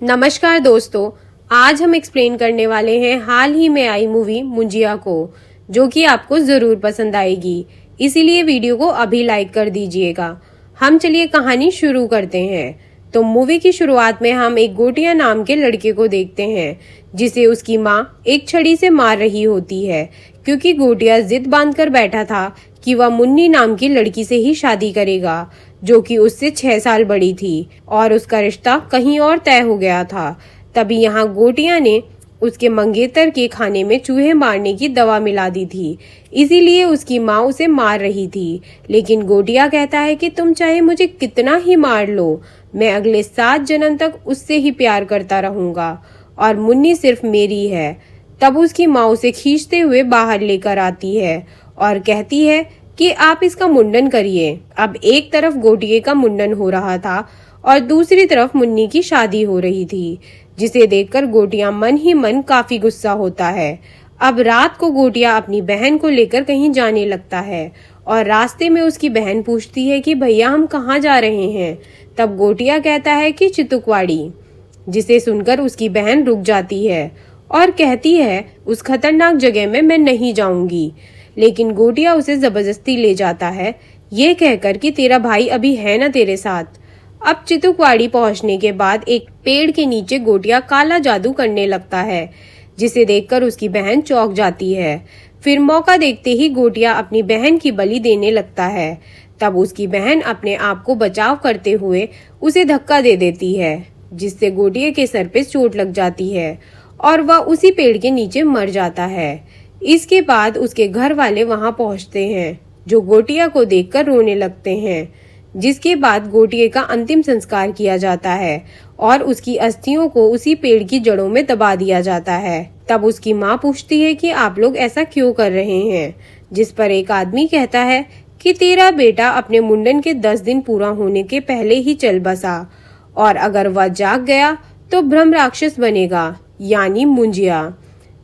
नमस्कार दोस्तों, आज हम एक्सप्लेन करने वाले हैं हाल ही में आई मूवी मुंजिया को, जो कि आपको जरूर पसंद आएगी। इसीलिए वीडियो को अभी लाइक कर दीजिएगा। हम चलिए कहानी शुरू करते हैं। तो मूवी की शुरुआत में हम एक गोटिया नाम के लड़के को देखते हैं, जिसे उसकी माँ एक छड़ी से मार रही होती है, क्योंकि गोटिया जिद बांधकर बैठा था कि वह मुन्नी नाम की लड़की से ही शादी करेगा, जो कि उससे 6 साल बड़ी थी और उसका रिश्ता कहीं और तय हो गया था। तभी यहाँ गोटिया ने उसके मंगेतर के खाने में चूहे मारने की दवा मिला दी थी, इसीलिए उसकी माँ उसे मार रही थी। लेकिन गोटिया कहता है कि तुम चाहे मुझे कितना ही मार लो, मैं अगले 7 जन्म तक उससे ही प्यार करता रहूंगा और मुन्नी सिर्फ मेरी है। तब उसकी माँ उसे खींचते हुए बाहर लेकर आती है और कहती है कि आप इसका मुंडन करिए। अब एक तरफ गोटिये का मुंडन हो रहा था और दूसरी तरफ मुन्नी की शादी हो रही थी, जिसे देखकर गोटिया मन ही मन काफी गुस्सा होता है। अब रात को गोटिया अपनी बहन को लेकर कहीं जाने लगता है और रास्ते में उसकी बहन पूछती है कि भैया हम कहाँ जा रहे हैं। तब गोटिया कहता है कि चितुकवाड़ी, जिसे सुनकर उसकी बहन रुक जाती है और कहती है उस खतरनाक जगह में मैं नहीं जाऊंगी। लेकिन गोटिया उसे जबरदस्ती ले जाता है, ये कहकर कि तेरा भाई अभी है ना तेरे साथ। अब चितुकवाड़ी पहुंचने के बाद एक पेड़ के नीचे गोटिया काला जादू करने लगता है, जिसे देखकर उसकी बहन चौंक जाती है। फिर मौका देखते ही गोटिया अपनी बहन की बलि देने लगता है। तब उसकी बहन अपने आप को बचाव करते हुए उसे धक्का दे देती है, जिससे गोटिया के सर पे चोट लग जाती है और वह उसी पेड़ के नीचे मर जाता है। इसके बाद उसके घर वाले वहां पहुंचते हैं, जो गोटिया को देखकर रोने लगते हैं। जिसके बाद गोटिये का अंतिम संस्कार किया जाता है और उसकी अस्थियों को उसी पेड़ की जड़ों में दबा दिया जाता है। तब उसकी माँ पूछती है कि आप लोग ऐसा क्यों कर रहे हैं, जिस पर एक आदमी कहता है कि तेरा बेटा अपने मुंडन के 10 दिन पूरा होने के पहले ही चल बसा और अगर वह जाग गया तो ब्रह्म राक्षस बनेगा, यानी मुंजिया।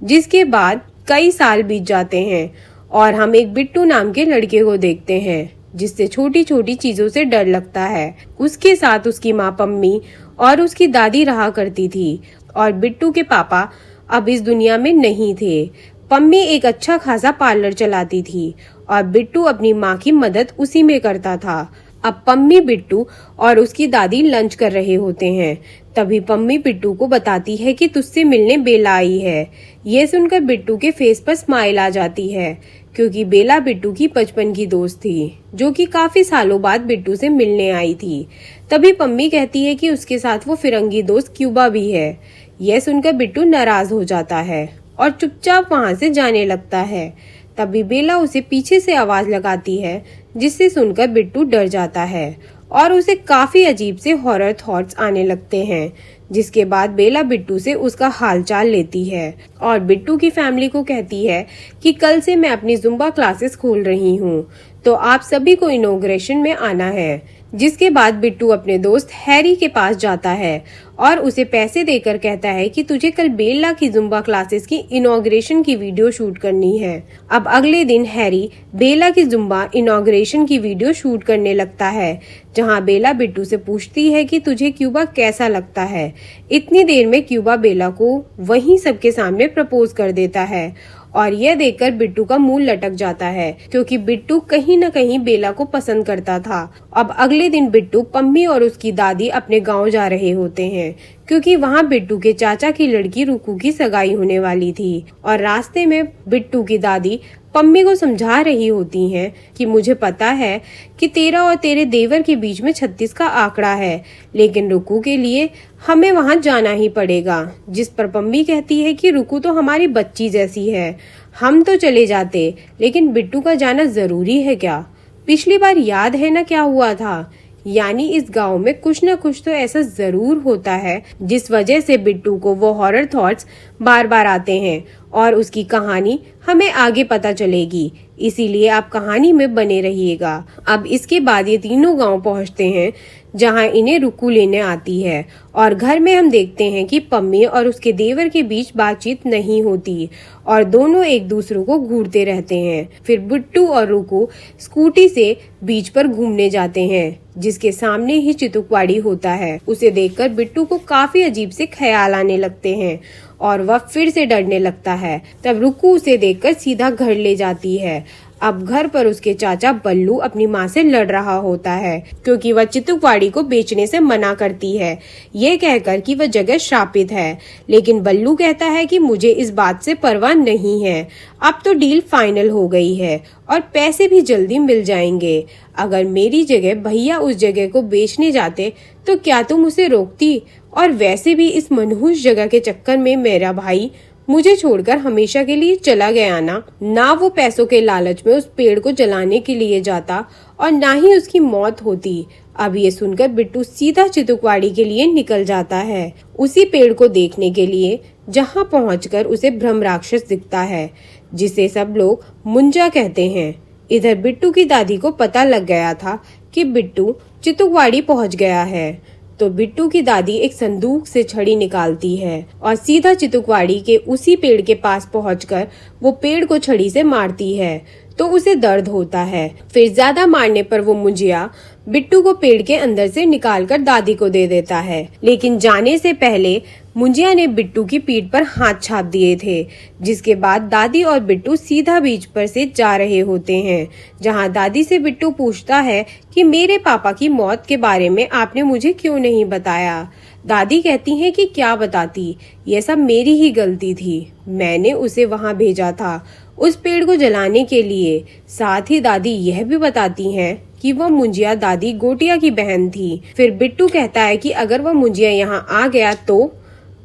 जिसके बाद कई साल बीत जाते हैं और हम एक बिट्टू नाम के लड़के को देखते हैं, जिससे छोटी छोटी चीजों से डर लगता है। उसके साथ उसकी माँ पम्मी और उसकी दादी रहा करती थी और बिट्टू के पापा अब इस दुनिया में नहीं थे। पम्मी एक अच्छा खासा पार्लर चलाती थी और बिट्टू अपनी माँ की मदद उसी में करता था। अब पम्मी बिट्टू और उसकी दादी लंच कर रहे होते हैं। तभी पम्मी बिट्टू को बताती है कि तुझसे मिलने बेला आई है। ये सुनकर बिट्टू के फेस पर स्माइल आ जाती है, क्योंकि बेला बिट्टू की बचपन की दोस्त थी, जो कि काफी सालों बाद बिट्टू से मिलने आई थी। तभी पम्मी कहती है कि उसके साथ वो फिरंगी दोस्त क्यूबा भी है। यह सुनकर बिट्टू नाराज हो जाता है और चुपचाप वहां से जाने लगता है। तभी बेला उसे पीछे से आवाज लगाती है, जिससे सुनकर बिट्टू डर जाता है और उसे काफी अजीब से हॉरर थॉट्स आने लगते हैं। जिसके बाद बेला बिट्टू से उसका हालचाल लेती है और बिट्टू की फैमिली को कहती है कि कल से मैं अपनी जुम्बा क्लासेस खोल रही हूँ, तो आप सभी को इनॉग्रेशन में आना है। जिसके बाद बिट्टू अपने दोस्त हैरी के पास जाता है और उसे पैसे देकर कहता है कि तुझे कल बेला की जुम्बा क्लासेस की इनॉग्रेशन की वीडियो शूट करनी है। अब अगले दिन हैरी बेला की जुम्बा इनॉग्रेशन की वीडियो शूट करने लगता है, जहां बेला बिट्टू से पूछती है कि तुझे क्यूबा कैसा लगता है। इतनी देर में क्यूबा बेला को वहीं सबके सामने प्रपोज कर देता है और यह देखकर बिट्टू का मुंह लटक जाता है, क्योंकि बिट्टू कहीं न कहीं बेला को पसंद करता था। अब अगले दिन बिट्टू पम्मी और उसकी दादी अपने गांव जा रहे होते हैं, क्योंकि वहां बिट्टू के चाचा की लड़की रुकू की सगाई होने वाली थी। और रास्ते में बिट्टू की दादी पम्मी को समझा रही होती हैं कि मुझे पता है कि तेरा और तेरे देवर के बीच में 36 का आंकड़ा है, लेकिन रुकू के लिए हमें वहां जाना ही पड़ेगा। जिस पर पम्मी कहती है कि रुकू तो हमारी बच्ची जैसी है, हम तो चले जाते, लेकिन बिट्टू का जाना जरूरी है क्या? पिछली बार याद है ना क्या हुआ था? यानी इस गांव में कुछ न कुछ तो ऐसा जरूर होता है, जिस वजह से बिट्टू को वो हॉरर थॉट्स बार बार आते हैं और उसकी कहानी हमें आगे पता चलेगी। इसीलिए आप कहानी में बने रहिएगा। अब इसके बाद ये तीनों गांव पहुंचते हैं, जहां इन्हें रुक्कू लेने आती है। और घर में हम देखते हैं कि पम्मी और उसके देवर के बीच बातचीत नहीं होती और दोनों एक दूसरे को घूरते रहते हैं। फिर बिट्टू और रुक्कू स्कूटी से बीच पर घूमने जाते हैं, जिसके सामने ही चितुकवाड़ी होता है। उसे देखकर बिट्टू को काफी अजीब से ख्याल आने लगते हैं और वह फिर से डरने लगता है। तब रुक्कू उसे देखकर सीधा घर ले जाती है। अब घर पर उसके चाचा बल्लू अपनी माँ से लड़ रहा होता है, क्योंकि वह चितुकवाड़ी को बेचने से मना करती है, ये कहकर कि वह जगह श्रापित है। लेकिन बल्लू कहता है कि मुझे इस बात से परवाह नहीं है, अब तो डील फाइनल हो गई है और पैसे भी जल्दी मिल जाएंगे। अगर मेरी जगह भैया उस जगह को बेचने जाते तो क्या तुम उसे रोकती? और वैसे भी इस मनहूस जगह के चक्कर में मेरा भाई मुझे छोड़कर हमेशा के लिए चला गया ना वो पैसों के लालच में उस पेड़ को जलाने के लिए जाता और ना ही उसकी मौत होती। अब ये सुनकर बिट्टू सीधा चितुकवाड़ी के लिए निकल जाता है, उसी पेड़ को देखने के लिए, जहाँ पहुंचकर उसे ब्रह्म राक्षस दिखता है, जिसे सब लोग मुंजा कहते हैं। इधर बिट्टू की दादी को पता लग गया था कि बिट्टू चितुकवाड़ी पहुंच गया है, तो बिट्टू की दादी एक संदूक से छड़ी निकालती है और सीधा चितुकवाड़ी के उसी पेड़ के पास पहुंचकर वो पेड़ को छड़ी से मारती है, तो उसे दर्द होता है। फिर ज्यादा मारने पर वो मुंजिया बिट्टू को पेड़ के अंदर से निकालकर दादी को दे देता है। लेकिन जाने से पहले मुंजिया ने बिट्टू की पीठ पर हाथ छाप दिए थे, जिसके बाद दादी और बिट्टू सीधा बीच पर से जा रहे होते हैं, जहां दादी से बिट्टू पूछता है कि मेरे पापा की मौत के बारे में आपने मुझे क्यों नहीं बताया। दादी कहती हैं कि क्या बताती, ये सब मेरी ही गलती थी, मैंने उसे वहां भेजा था उस पेड़ को जलाने के लिए। साथ ही दादी यह भी बताती हैं कि वह मुंजिया दादी गोटिया की बहन थी। फिर बिट्टू कहता है कि अगर वह मुंजिया यहाँ आ गया तो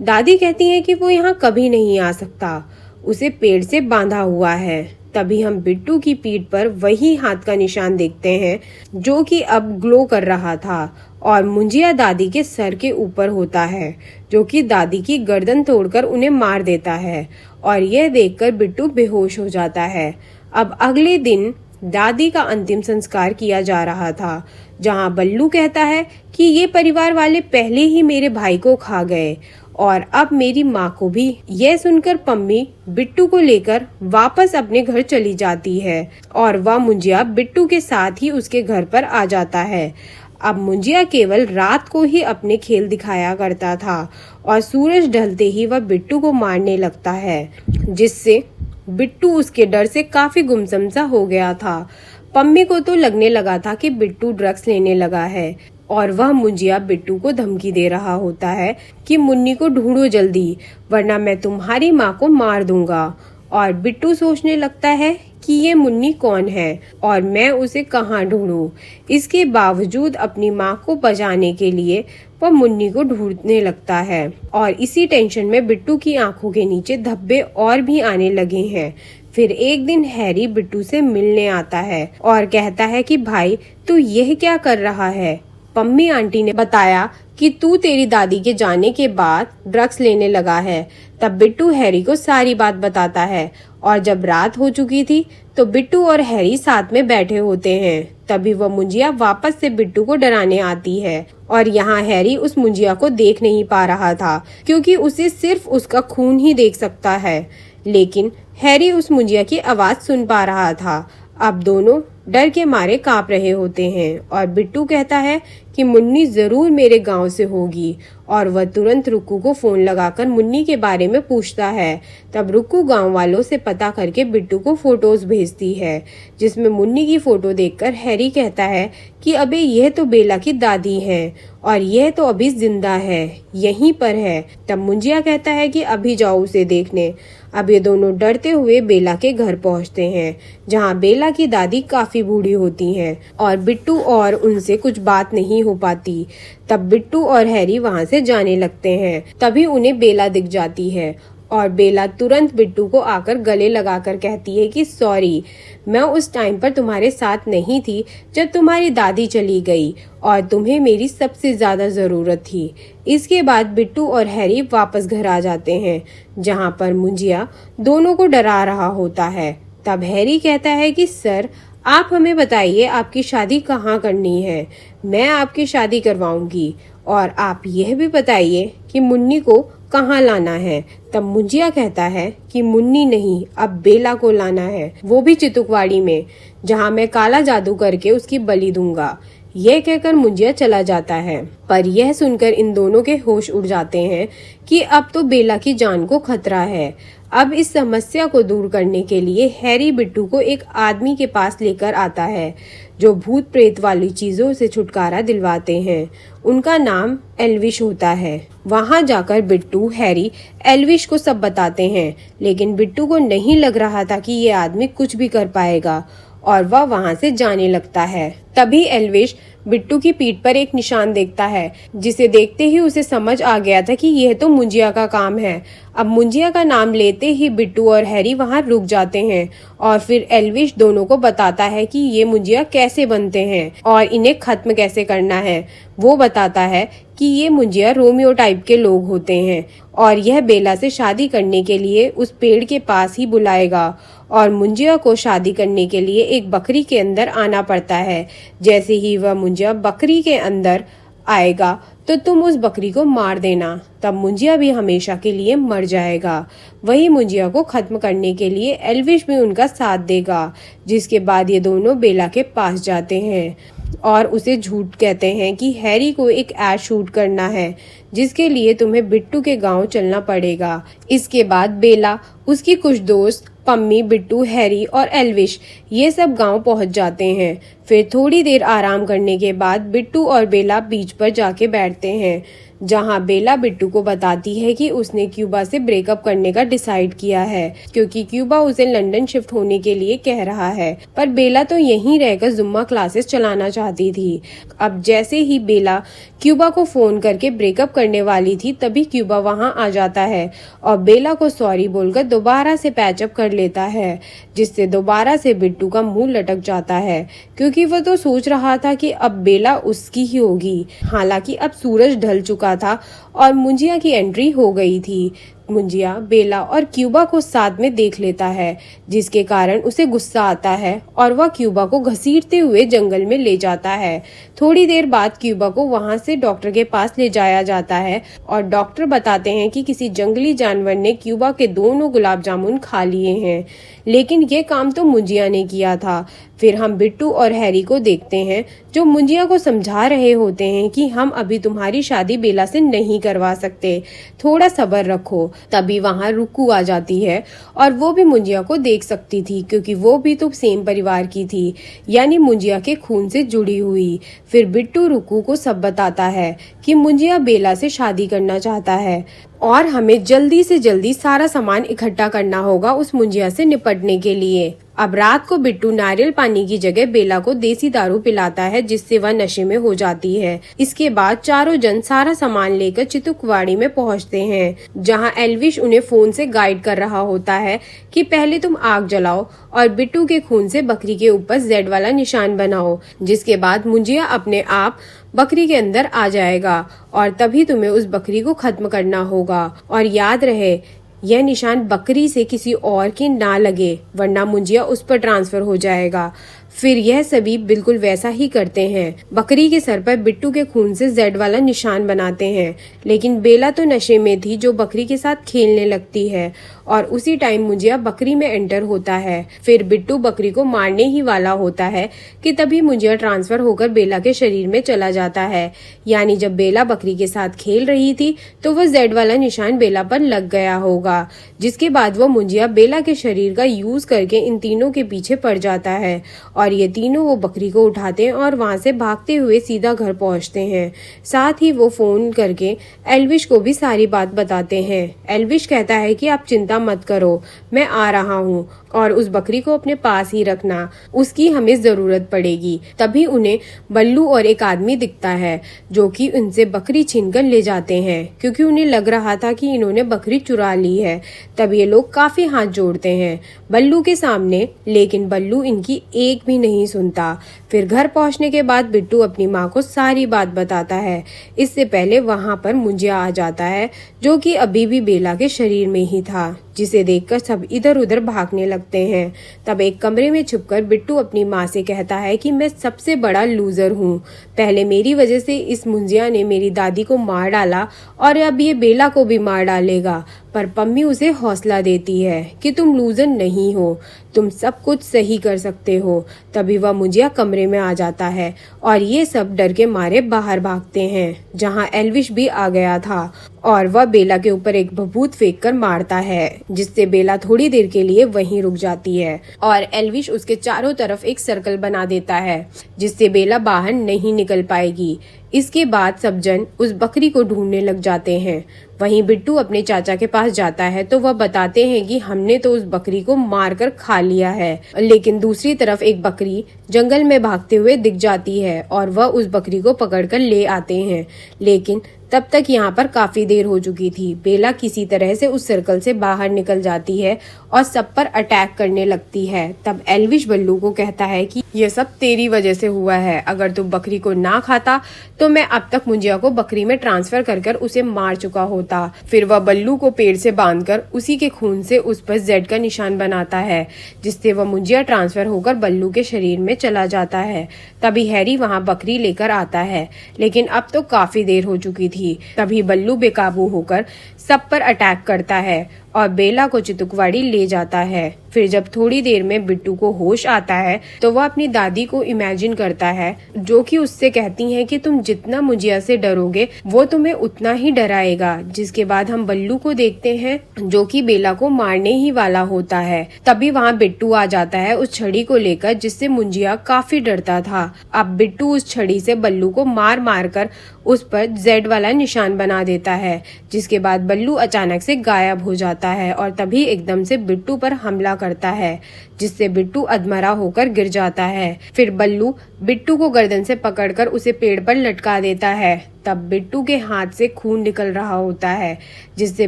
दादी कहती है कि वो यहाँ कभी नहीं आ सकता, उसे पेड़ से बांधा हुआ है। तभी हम बिट्टू की पीठ पर वही हाथ का निशान देखते हैं जो कि अब ग्लो कर रहा था और मुंजिया दादी के सर के ऊपर होता है, जो कि दादी की गर्दन तोड़कर उन्हें मार देता है। और यह देखकर बिट्टू बेहोश हो जाता है। अब अगले दिन दादी का अंतिम संस्कार किया जा रहा था, जहां बल्लू कहता है कि ये परिवार वाले पहले ही मेरे भाई को खा गए और अब मेरी माँ को भी। यह सुनकर पम्मी बिट्टू को लेकर वापस अपने घर चली जाती है और वह मुंजिया बिट्टू के साथ ही उसके घर पर आ जाता है। अब मुंजिया केवल रात को ही अपने खेल दिखाया करता था और सूरज ढलते ही वह बिट्टू को मारने लगता है, जिससे बिट्टू उसके डर से काफी गुमसुम सा हो गया था। पम्मी को तो लगने लगा था कि बिट्टू ड्रग्स लेने लगा है और वह मुंजिया बिट्टू को धमकी दे रहा होता है कि मुन्नी को ढूंढो जल्दी, वरना मैं तुम्हारी माँ को मार दूंगा। और बिट्टू सोचने लगता है कि ये मुन्नी कौन है और मैं उसे कहाँ ढूंढूं। इसके बावजूद अपनी माँ को बचाने के लिए वह मुन्नी को ढूंढने लगता है और इसी टेंशन में बिट्टू की आंखों के नीचे धब्बे और भी आने लगे हैं। फिर एक दिन हैरी बिट्टू से मिलने आता है और कहता है कि भाई तू यह क्या कर रहा है। पम्मी आंटी ने बताया कि तू तेरी दादी के जाने के बाद ड्रग्स लेने लगा है। तब बिट्टू हैरी को सारी बात बताता है और जब रात हो चुकी थी तो बिट्टू और हैरी साथ में बैठे होते हैं। तभी वह मुंजिया वापस से बिट्टू को डराने आती है और यहाँ हैरी उस मुंजिया को देख नहीं पा रहा था, क्योंकि उसे सिर्फ उसका खून ही देख सकता है। लेकिन हैरी उस मुंजिया की आवाज सुन पा रहा था। अब दोनों डर के मारे कांप रहे होते हैं और बिट्टू कहता है कि मुन्नी जरूर मेरे गांव से होगी और वह तुरंत रुक्कू को फोन लगाकर मुन्नी के बारे में पूछता है। तब रुक्कू गांव वालों से पता करके बिट्टू को फोटोज भेजती है, जिसमें मुन्नी की फोटो देखकर हैरी कहता है कि अबे यह तो बेला की दादी है और यह तो अभी जिंदा है, यहीं पर है। तब मुंजिया कहता है कि अभी जाओ उसे देखने। अब ये दोनों डरते हुए बेला के घर पहुंचते हैं, जहां बेला की दादी काफी बूढ़ी होती हैं और बिट्टू और उनसे कुछ बात नहीं हो पाती। तब बिट्टू और हैरी वहां से जाने लगते हैं। तभी उन्हें बेला दिख जाती है और बेला तुरंत बिट्टू को आकर गले लगाकर कहती है कि सॉरी, मैं उस टाइम पर तुम्हारे साथ नहीं थी जब तुम्हारी दादी चली गई और तुम्हें मेरी सबसे ज्यादा जरूरत थी। इसके बाद बिट्टू और हैरी वापस घर आ जाते हैं, जहां पर मुंजिया दोनों को डरा रहा होता है। तब हैरी कहता है कि सर आप हमें बताइए आपकी शादी कहाँ करनी है, मैं आपकी शादी करवाऊंगी और आप यह भी बताइए कि मुन्नी को कहाँ लाना है। तब मुंजिया कहता है कि मुन्नी नहीं, अब बेला को लाना है, वो भी चितुकवाड़ी में, जहाँ मैं काला जादू करके उसकी बलि दूंगा। यह कहकर मुंजिया चला जाता है, पर यह सुनकर इन दोनों के होश उड़ जाते हैं कि अब तो बेला की जान को खतरा है। अब इस समस्या को दूर करने के लिए हैरी बिट्टू को एक आदमी के पास लेकर आता है जो भूत प्रेत वाली चीजों से छुटकारा दिलवाते हैं। उनका नाम एल्विश होता है। वहां जाकर बिट्टू हैरी एल्विश को सब बताते हैं, लेकिन बिट्टू को नहीं लग रहा था कि ये आदमी कुछ भी कर पाएगा और वह वहां से जाने लगता है। तभी एल्विश बिट्टू की पीठ पर एक निशान देखता है, जिसे देखते ही उसे समझ आ गया था कि यह तो मुंजिया का काम है। अब मुंजिया का नाम लेते ही बिट्टू और हैरी वहां रुक जाते हैं और फिर एल्विश दोनों को बताता है कि ये मुंजिया कैसे बनते हैं और इन्हें खत्म कैसे करना है। वो बताता है कि ये मुंजिया रोमियो टाइप के लोग होते हैं और यह बेला से शादी करने के लिए उस पेड़ के पास ही बुलाएगा और मुंजिया को शादी करने के लिए एक बकरी के अंदर आना पड़ता है। जैसे ही वह मुंजिया बकरी के अंदर आएगा तो तुम उस बकरी को मार देना, तब मुंजिया भी हमेशा के लिए मर जाएगा। वही मुंजिया को खत्म करने के लिए एल्विश भी उनका साथ देगा, जिसके बाद ये दोनों बेला के पास जाते हैं और उसे झूठ कहते हैं कि हैरी को एक एड शूट करना है, जिसके लिए तुम्हें बिट्टू के गांव चलना पड़ेगा। इसके बाद बेला, उसकी कुछ दोस्त पम्मी, बिट्टू, हैरी और एल्विश ये सब गांव पहुंच जाते हैं। फिर थोड़ी देर आराम करने के बाद बिट्टू और बेला बीच पर जाके बैठते हैं, जहां बेला बिट्टू को बताती है कि उसने क्यूबा से ब्रेकअप करने का डिसाइड किया है, क्योंकि क्यूबा उसे लंदन शिफ्ट होने के लिए कह रहा है। पर बेला तो यहीं रहकर जुम्मा क्लासेस चलाना चाहती थी। अब जैसे ही बेला क्यूबा को फोन करके ब्रेकअप करने वाली थी, तभी क्यूबा वहां आ जाता है और बेला को सॉरी बोलकर दोबारा से पैचअप कर लेता है, जिससे दोबारा से बिट्टू का मुंह लटक जाता है, क्योंकि वह तो सोच रहा था कि अब बेला उसकी ही होगी। हालांकि अब सूरज ढल चुका था और मुंजिया की एंट्री हो गई थी। मुंजिया बेला और क्यूबा को साथ में देख लेता है, जिसके कारण उसे गुस्सा आता है और वह क्यूबा को घसीटते हुए जंगल में ले जाता है। थोड़ी देर बाद क्यूबा को वहां से डॉक्टर के पास ले जाया जाता है और डॉक्टर बताते हैं कि किसी जंगली जानवर ने क्यूबा के दोनों गुलाब जामुन खा लिए हैं, लेकिन ये काम तो मुंजिया ने किया था। फिर हम बिट्टू और हैरी को देखते हैं, जो मुंजिया को समझा रहे होते हैं कि हम अभी तुम्हारी शादी बेला से नहीं करवा सकते, थोड़ा सब्र रखो। तभी वहां रुक्कू आ जाती है और वो भी मुंजिया को देख सकती थी, क्योंकि वो भी तो सेम परिवार की थी, यानी मुंजिया के खून से जुड़ी हुई। फिर बिट्टू रुक्कू को सब बताता है कि मुंजिया बेला से शादी करना चाहता है और हमें जल्दी से जल्दी सारा सामान इकट्ठा करना होगा उस मुंजिया से निपटने के लिए। अब रात को बिट्टू नारियल पानी की जगह बेला को देसी दारू पिलाता है, जिससे वह नशे में हो जाती है। इसके बाद चारों जन सारा सामान लेकर चितुकवाड़ी में पहुंचते हैं, जहां एल्विश उन्हें फोन से गाइड कर रहा होता है कि पहले तुम आग जलाओ और बिट्टू के खून से बकरी के ऊपर जेड वाला निशान बनाओ, जिसके बाद मुंजिया अपने आप बकरी के अंदर आ जाएगा और तभी तुम्हें उस बकरी को खत्म करना होगा। और याद रहे, यह निशान बकरी से किसी और की ना लगे, वरना मुंजिया उस पर ट्रांसफर हो जाएगा। फिर यह सभी बिल्कुल वैसा ही करते हैं। बकरी के सर पर बिट्टू के खून से जेड वाला निशान बनाते हैं, लेकिन बेला तो नशे में थी, जो बकरी के साथ खेलने लगती है और उसी टाइम मुंजिया बकरी में एंटर होता है। फिर बिट्टू बकरी को मारने ही वाला होता है कि तभी मुंजिया ट्रांसफर होकर बेला के शरीर में चला जाता है। यानी जब बेला बकरी के साथ खेल रही थी तो वह जेड वाला निशान बेला पर लग गया होगा, जिसके बाद वो मुंजिया बेला के शरीर का यूज करके इन तीनों के पीछे पड़ जाता है और ये तीनों वो बकरी को उठाते हैं और वहां से भागते हुए सीधा घर पहुंचते हैं। साथ ही वो फोन करके एल्विश को भी सारी बात बताते हैं। एल्विश कहता है कि आप चिंता मत करो, मैं आ रहा हूँ और उस बकरी को अपने पास ही रखना, उसकी हमें जरूरत पड़ेगी। तभी उन्हें बल्लू और एक आदमी दिखता है, जो कि उनसे बकरी छीनकर ले जाते हैं, क्योंकि उन्हें लग रहा था कि इन्होंने बकरी चुरा ली है। तब ये लोग काफी हाथ जोड़ते हैं बल्लू के सामने, लेकिन बल्लू इनकी एक भी भी नहीं सुनता। फिर घर पहुंचने के बाद बिट्टू अपनी माँ को सारी बात बताता है। इससे पहले वहां पर मुंजिया आ जाता है, जो कि अभी भी बेला के शरीर में ही था, जिसे देखकर सब इधर उधर भागने लगते हैं। तब एक कमरे में छुपकर बिट्टू अपनी माँ से कहता है कि मैं सबसे बड़ा लूजर हूँ। पहले मेरी वजह से इस मुंजिया ने मेरी दादी को मार डाला और अब ये बेला को भी मार डालेगा। पर पम्मी उसे हौसला देती है कि तुम लूजर नहीं हो, तुम सब कुछ सही कर सकते हो। तभी वह मुंजिया कमरे में आ जाता है और ये सब डर के मारे बाहर भागते हैं, जहाँ एल्विश भी आ गया था और वह बेला के ऊपर एक भभूत फेंक कर मारता है, जिससे बेला थोड़ी देर के लिए वहीं रुक जाती है और एल्विश उसके चारों तरफ एक सर्कल बना देता है, जिससे बेला बाहर नहीं निकल पाएगी। इसके बाद सब जन उस बकरी को ढूंढने लग जाते हैं। वहीं बिट्टू अपने चाचा के पास जाता है तो वह बताते हैं कि हमने तो उस बकरी को मारकर खा लिया है। लेकिन दूसरी तरफ एक बकरी जंगल में भागते हुए दिख जाती है और वह उस बकरी को पकड़कर ले आते हैं। लेकिन तब तक यहाँ पर काफी देर हो चुकी थी। बेला किसी तरह से उस सर्कल से बाहर निकल जाती है और सब पर अटैक करने लगती है। तब एल्विश बल्लू को कहता है कि यह सब तेरी वजह से हुआ है, अगर तू बकरी को ना खाता तो मैं अब तक मुंजिया को बकरी में ट्रांसफर कर उसे मार चुका होता। फिर वह बल्लू को पेड़ से बांधकर उसी के खून से उस पर जेड का निशान बनाता है, जिससे वह मुंजिया ट्रांसफर होकर बल्लू के शरीर में चला जाता है। तभी हैरी वहाँ बकरी लेकर आता है, लेकिन अब तो काफी देर हो चुकी थी। तभी बल्लू बेकाबू होकर सब पर अटैक करता है और बेला को चितुकवाड़ी ले जाता है। फिर जब थोड़ी देर में बिट्टू को होश आता है तो वह अपनी दादी को इमेजिन करता है, जो कि उससे कहती हैं कि तुम जितना मुंजिया से डरोगे वो तुम्हें उतना ही डराएगा। जिसके बाद हम बल्लू को देखते हैं, जो कि बेला को मारने ही वाला होता है। तभी वहाँ बिट्टू आ जाता है उस छड़ी को लेकर, जिससे मुंजिया काफी डरता था। अब बिट्टू उस छड़ी से बल्लू को मार मार कर उस पर जेड वाला निशान बना देता है, जिसके बाद बल्लू अचानक से गायब हो जाता है और तभी एकदम से बिट्टू पर हमला करता है, जिससे बिट्टू अधमरा होकर गिर जाता है। फिर बल्लू बिट्टू को गर्दन से पकड़कर उसे पेड़ पर लटका देता है। तब बिट्टू के हाथ से खून निकल रहा होता है, जिससे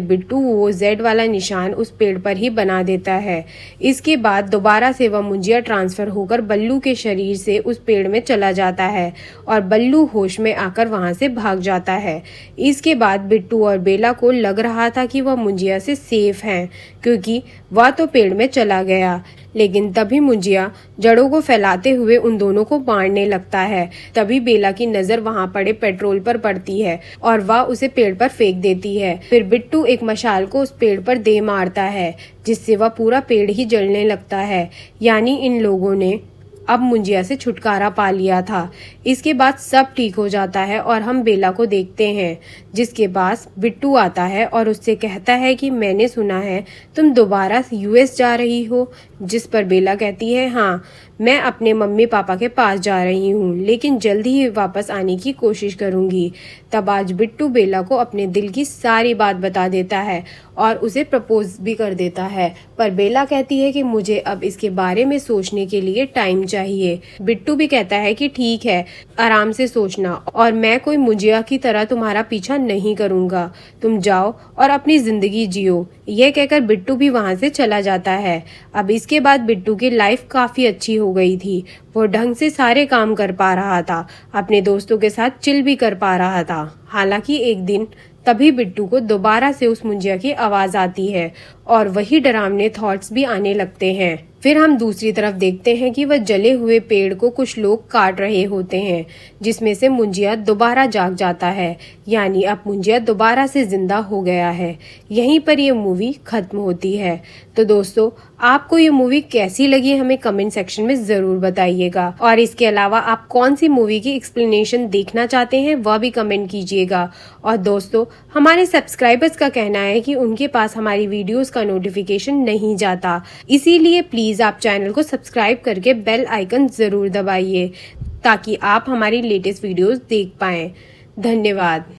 बिट्टू वो जेड वाला निशान उस पेड़ पर ही बना देता है। इसके बाद दोबारा से वह मुंजिया ट्रांसफर होकर बल्लू के शरीर से उस पेड़ में चला जाता है और बल्लू होश में आकर वहां से भाग जाता है। इसके बाद बिट्टू और बेला को लग रहा था कि वह मुंजिया से सेफ हैं, क्योंकि वह तो पेड़ में चला गया। लेकिन तभी मुंजिया जड़ों को फैलाते हुए उन दोनों को मारने लगता है। तभी बेला की नजर वहां पड़े पेट्रोल पर पड़ती है और वह उसे पेड़ पर फेंक देती है। फिर बिट्टू एक मशाल को उस पेड़ पर दे मारता है, जिससे वह पूरा पेड़ ही जलने लगता है। यानी इन लोगों ने अब मुंजिया से छुटकारा पा लिया था। इसके बाद सब ठीक हो जाता है और हम बेला को देखते हैं, जिसके पास बिट्टू आता है और उससे कहता है कि मैंने सुना है तुम दोबारा यूएस जा रही हो। जिस पर बेला कहती है, हाँ, मैं अपने मम्मी पापा के पास जा रही हूँ, लेकिन जल्दी ही वापस आने की कोशिश करूंगी। तब आज बिट्टू बेला को अपने दिल की सारी बात बता देता है और उसे प्रपोज भी कर देता है। पर बेला कहती है कि मुझे अब इसके बारे में सोचने के लिए टाइम चाहिए। बिट्टू भी कहता है कि ठीक है, आराम से सोचना और मैं कोई मुंजिया की तरह तुम्हारा पीछा नहीं करूंगा, तुम जाओ और अपनी जिंदगी जियो। यह कहकर बिट्टू भी वहां से चला जाता है। अब इसके बाद बिट्टू की लाइफ काफी अच्छी हो गई थी। वो ढंग से सारे काम कर पा रहा था, अपने दोस्तों के साथ चिल भी कर पा रहा था। हालांकि एक दिन तभी बिट्टू को दोबारा से उस मुंजिया की आवाज आती है और वही डरावने थॉट्स भी आने लगते हैं। फिर हम दूसरी तरफ देखते हैं कि वह जले हुए पेड़ को कुछ लोग काट रहे होते हैं, जिसमें से मुंजिया दोबारा जाग जाता है। यानी अब मुंजिया दोबारा से जिंदा हो गया है। यहीं पर ये मूवी खत्म होती है। तो दोस्तों, आपको ये मूवी कैसी लगी हमें कमेंट सेक्शन में जरूर बताइएगा। और इसके अलावा आप कौन सी मूवी की एक्सप्लेनेशन देखना चाहते हैं वह भी कमेंट कीजिएगा। और दोस्तों, हमारे सब्सक्राइबर्स का कहना है कि उनके पास हमारी वीडियोस का नोटिफिकेशन नहीं जाता, इसीलिए प्लीज आप चैनल को सब्सक्राइब करके बेल आइकन जरूर दबाइए, ताकि आप हमारी लेटेस्ट वीडियोस देख पाएं। धन्यवाद।